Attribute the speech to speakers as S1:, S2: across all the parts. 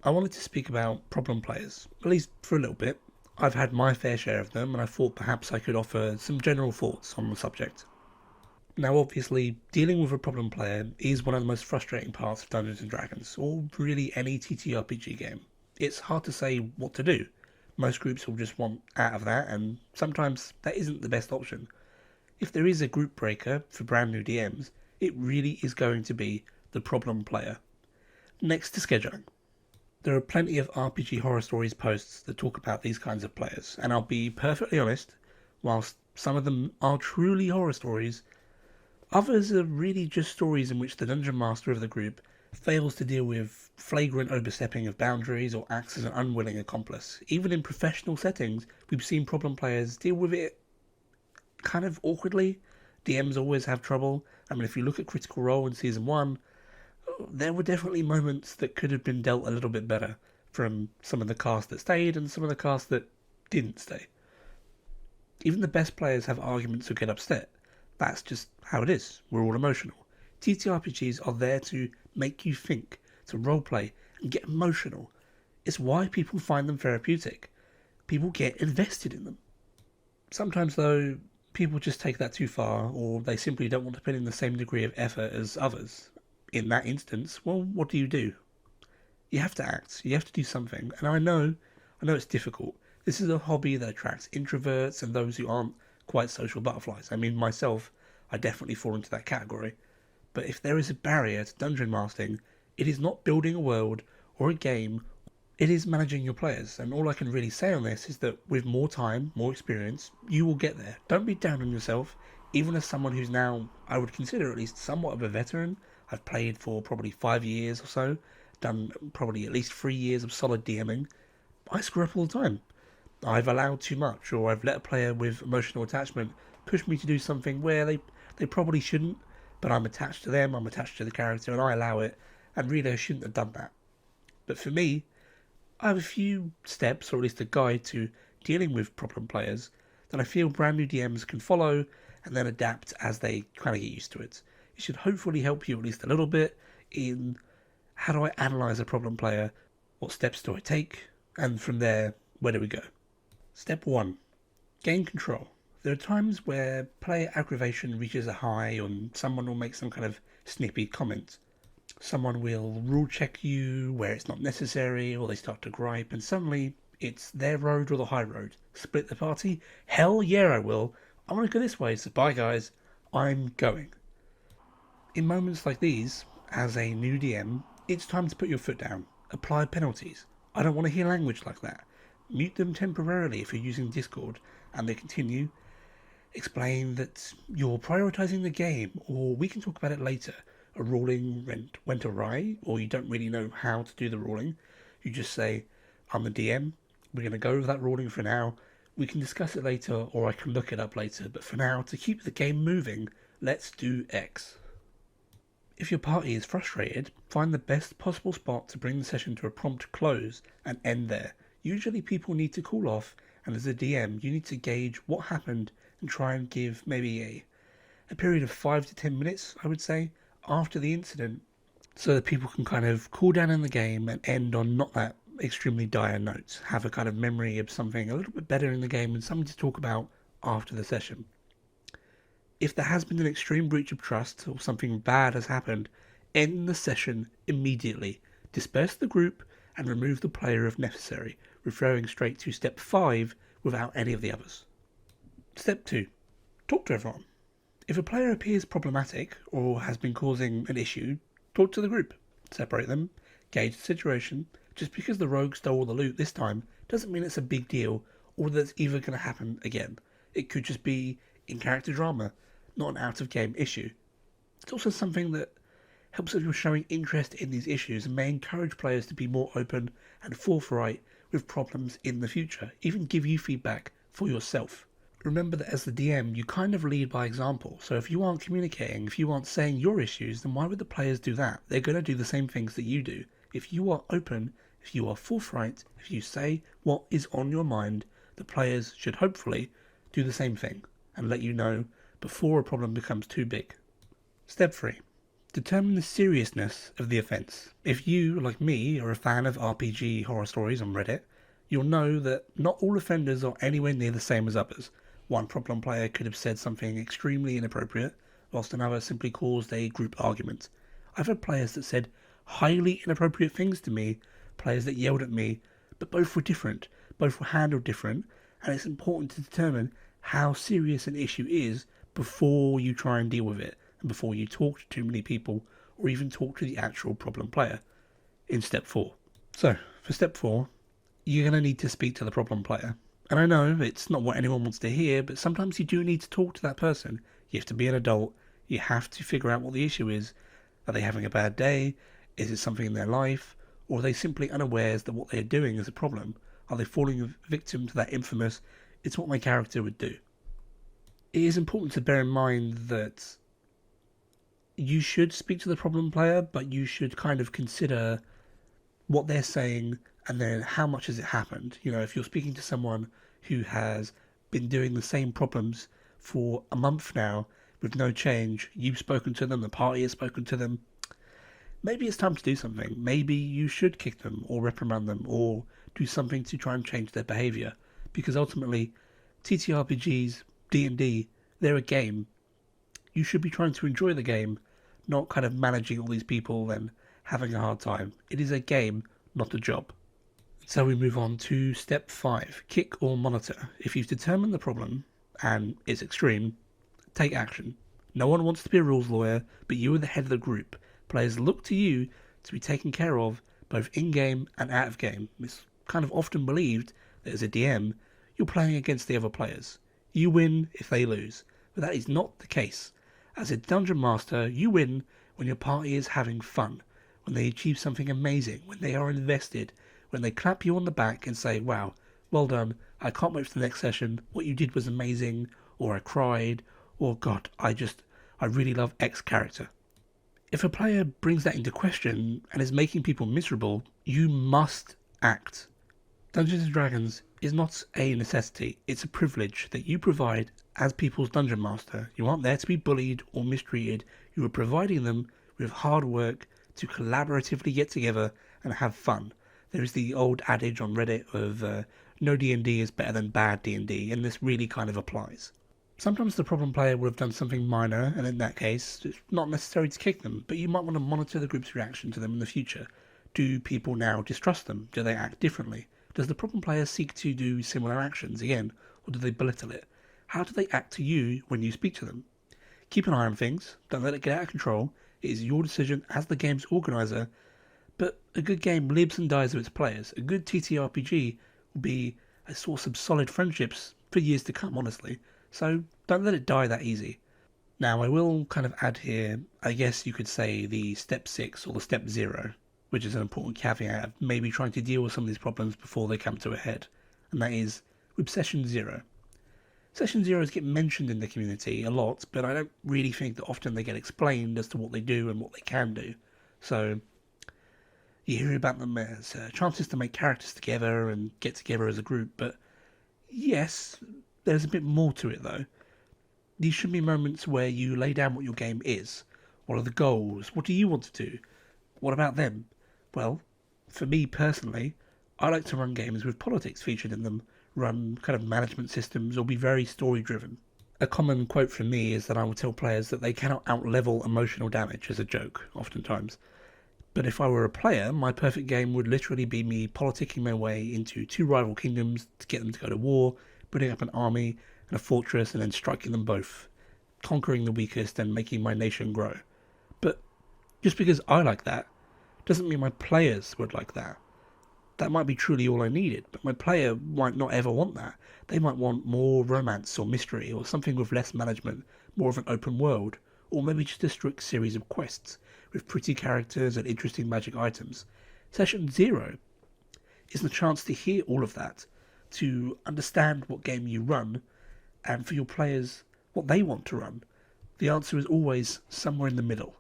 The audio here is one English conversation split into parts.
S1: I wanted to speak about problem players, at least for a little bit. I've had my fair share of them, and I thought perhaps I could offer some general thoughts on the subject. Now, obviously, dealing with a problem player is one of the most frustrating parts of Dungeons and Dragons, or really any TTRPG game. It's hard to say what to do. Most groups will just want out of that, and sometimes that isn't the best option. If there is a group breaker for brand new DMs, it really is going to be the problem player. Next to scheduling. There are plenty of RPG horror stories posts that talk about these kinds of players, and I'll be perfectly honest, whilst some of them are truly horror stories, others are really just stories in which the dungeon master of the group fails to deal with flagrant overstepping of boundaries or acts as an unwilling accomplice. Even in professional settings, we've seen problem players deal with it kind of awkwardly. DMs always have trouble. I mean, if you look at Critical Role in Season 1, there were definitely moments that could have been dealt a little bit better from some of the cast that stayed and some of the cast that didn't stay. Even the best players have arguments or get upset. That's just how it is. We're all emotional. TTRPGs are there to make you think, to roleplay, and get emotional. It's why people find them therapeutic. People get invested in them. Sometimes, though, people just take that too far, or they simply don't want to put in the same degree of effort as others. In that instance, well, what do? You have to act. You have to do something. And I know it's difficult. This is a hobby that attracts introverts and those who aren't quite social butterflies. I mean, myself, I definitely fall into that category. But if there is a barrier to dungeon mastering, it is not building a world or a game, it is managing your players. And all I can really say on this is that with more time, more experience, you will get there. Don't be down on yourself. Even as someone who's now, I would consider at least somewhat of a veteran, I've played for probably 5 years or so, done probably at least 3 years of solid DMing. I screw up all the time. I've allowed too much, or I've let a player with emotional attachment push me to do something where they probably shouldn't, but I'm attached to them, I'm attached to the character, and I allow it, and really I shouldn't have done that. But for me, I have a few steps, or at least a guide to dealing with problem players that I feel brand new DMs can follow and then adapt as they kind of get used to it. It should hopefully help you at least a little bit in how do I analyze a problem player, what steps do I take, and from there, where do we go? Step 1. Gain control. There are times where player aggravation reaches a high and someone will make some kind of snippy comment. Someone will rule check you where it's not necessary, or they start to gripe, and suddenly it's their road or the high road. Split the party? Hell yeah, I will. I want to go this way, so bye guys. I'm going. In moments like these, as a new DM, it's time to put your foot down. Apply penalties. I don't want to hear language like that. Mute them temporarily if you're using Discord, and they continue. Explain that you're prioritising the game, or we can talk about it later. A ruling went awry, or you don't really know how to do the ruling. You just say, I'm the DM, we're going to go over that ruling for now. We can discuss it later, or I can look it up later, but for now, to keep the game moving, let's do X. If your party is frustrated, find the best possible spot to bring the session to a prompt close and end there. Usually people need to cool off, and as a DM, you need to gauge what happened and try and give maybe a period of 5 to 10 minutes, I would say, after the incident, so that people can kind of cool down in the game and end on not that extremely dire note. Have a kind of memory of something a little bit better in the game and something to talk about after the session. If there has been an extreme breach of trust or something bad has happened, end the session immediately. Disperse the group and remove the player if necessary, referring straight to step 5 without any of the others. Step 2. Talk to everyone. If a player appears problematic or has been causing an issue, talk to the group. Separate them, gauge the situation. Just because the rogue stole the loot this time doesn't mean it's a big deal or that it's ever going to happen again. It could just be in-character drama, not an out-of-game issue. It's also something that helps if you're showing interest in these issues and may encourage players to be more open and forthright with problems in the future, even give you feedback for yourself. Remember that as the DM, you kind of lead by example, so if you aren't communicating, if you aren't saying your issues, then why would the players do that? They're going to do the same things that you do. If you are open, if you are forthright, if you say what is on your mind, the players should hopefully do the same thing and let you know before a problem becomes too big. Step 3. Determine the seriousness of the offence. If you, like me, are a fan of RPG horror stories on Reddit, you'll know that not all offenders are anywhere near the same as others. One problem player could have said something extremely inappropriate, whilst another simply caused a group argument. I've had players that said highly inappropriate things to me, players that yelled at me, but both were different, both were handled different, and it's important to determine how serious an issue is before you try and deal with it, and before you talk to too many people, or even talk to the actual problem player in step 4. So, for step 4, you're going to need to speak to the problem player. And I know it's not what anyone wants to hear, but sometimes you do need to talk to that person. You have to be an adult, you have to figure out what the issue is. Are they having a bad day? Is it something in their life? Or are they simply unawares that what they're doing is a problem? Are they falling victim to that infamous, it's what my character would do? It is important to bear in mind that you should speak to the problem player, but you should kind of consider what they're saying and then how much has it happened. You know, if you're speaking to someone who has been doing the same problems for a month now with no change, you've spoken to them, the party has spoken to them, maybe it's time to do something. Maybe you should kick them or reprimand them or do something to try and change their behaviour. Because ultimately, TTRPGs, D&D, they're a game. You should be trying to enjoy the game, not kind of managing all these people and having a hard time. It is a game, not a job. So we move on to step 5, kick or monitor. If you've determined the problem, and it's extreme, take action. No one wants to be a rules lawyer, but you are the head of the group. Players look to you to be taken care of, both in-game and out of game. It's kind of often believed that as a DM, you're playing against the other players. You win if they lose, but that is not the case. As a dungeon master, you win when your party is having fun, when they achieve something amazing, when they are invested, when they clap you on the back and say, wow, well done, I can't wait for the next session, what you did was amazing, or I cried, or God, I really love X character. If a player brings that into question and is making people miserable, you must act. Dungeons & Dragons is not a necessity, it's a privilege that you provide as people's dungeon master. You aren't there to be bullied or mistreated, you are providing them with hard work to collaboratively get together and have fun. There is the old adage on Reddit of no D&D is better than bad D&D, and this really kind of applies. Sometimes the problem player would have done something minor, and in that case, it's not necessary to kick them, but you might want to monitor the group's reaction to them in the future. Do people now distrust them? Do they act differently? Does the problem player seek to do similar actions again, or do they belittle it? How do they act to you when you speak to them? Keep an eye on things, don't let it get out of control. It is your decision as the game's organiser, but a good game lives and dies with its players. A good TTRPG will be a source of solid friendships for years to come, honestly. So don't let it die that easy. Now I will kind of add here, I guess you could say the step 6 or the step 0, which is an important caveat of maybe trying to deal with some of these problems before they come to a head. And that is with session 0. Session 0s get mentioned in the community a lot, but I don't really think that often they get explained as to what they do and what they can do. So you hear about them as chances to make characters together and get together as a group, but yes, there's a bit more to it though. These should be moments where you lay down what your game is. What are the goals? What do you want to do? What about them? Well, for me personally, I like to run games with politics featured in them, run kind of management systems, or be very story driven. A common quote from me is that I will tell players that they cannot outlevel emotional damage as a joke, oftentimes. But if I were a player, my perfect game would literally be me politicking my way into 2 rival kingdoms to get them to go to war, building up an army and a fortress and then striking them both, conquering the weakest and making my nation grow. But just because I like that, doesn't mean my players would like that. That might be truly all I needed, but my player might not ever want that. They might want more romance or mystery or something with less management, more of an open world, or maybe just a strict series of quests with pretty characters and interesting magic items. Session 0 is the chance to hear all of that, to understand what game you run, and for your players, what they want to run. The answer is always somewhere in the middle.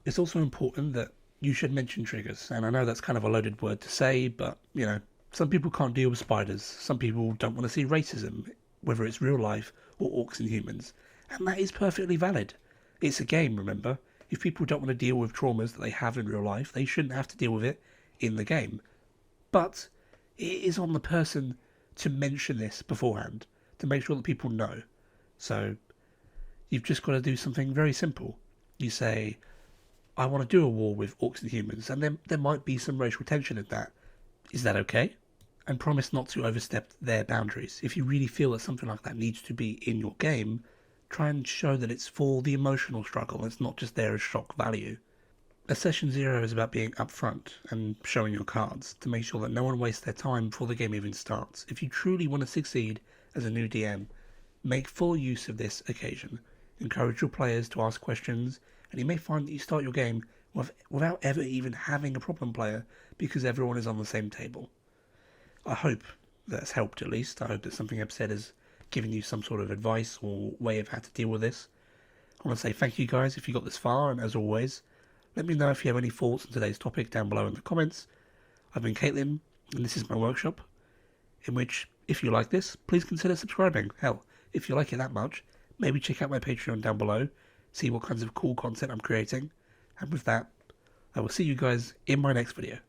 S1: It's also important that you should mention triggers, and I know that's kind of a loaded word to say, but, you know, some people can't deal with spiders, some people don't want to see racism, whether it's real life or orcs and humans, and that is perfectly valid. It's a game, remember? If people don't want to deal with traumas that they have in real life, they shouldn't have to deal with it in the game. But it is on the person to mention this beforehand, to make sure that people know. So you've just got to do something very simple. You say, I want to do a war with orcs and humans, and there might be some racial tension in that. Is that okay? And promise not to overstep their boundaries. If you really feel that something like that needs to be in your game, try and show that it's for the emotional struggle, it's not just there as shock value. A session 0 is about being upfront and showing your cards to make sure that no one wastes their time before the game even starts. If you truly want to succeed as a new DM, make full use of this occasion. Encourage your players to ask questions, and you may find that you start your game without ever even having a problem player because everyone is on the same table. I hope that's helped at least. I hope that something I've said has given you some sort of advice or way of how to deal with this. I want to say thank you guys if you got this far, and as always, let me know if you have any thoughts on today's topic down below in the comments. I've been Caitlin, and this is my workshop, in which, if you like this, please consider subscribing. Hell, if you like it that much, maybe check out my Patreon down below, see what kinds of cool content I'm creating, and with that, I will see you guys in my next video.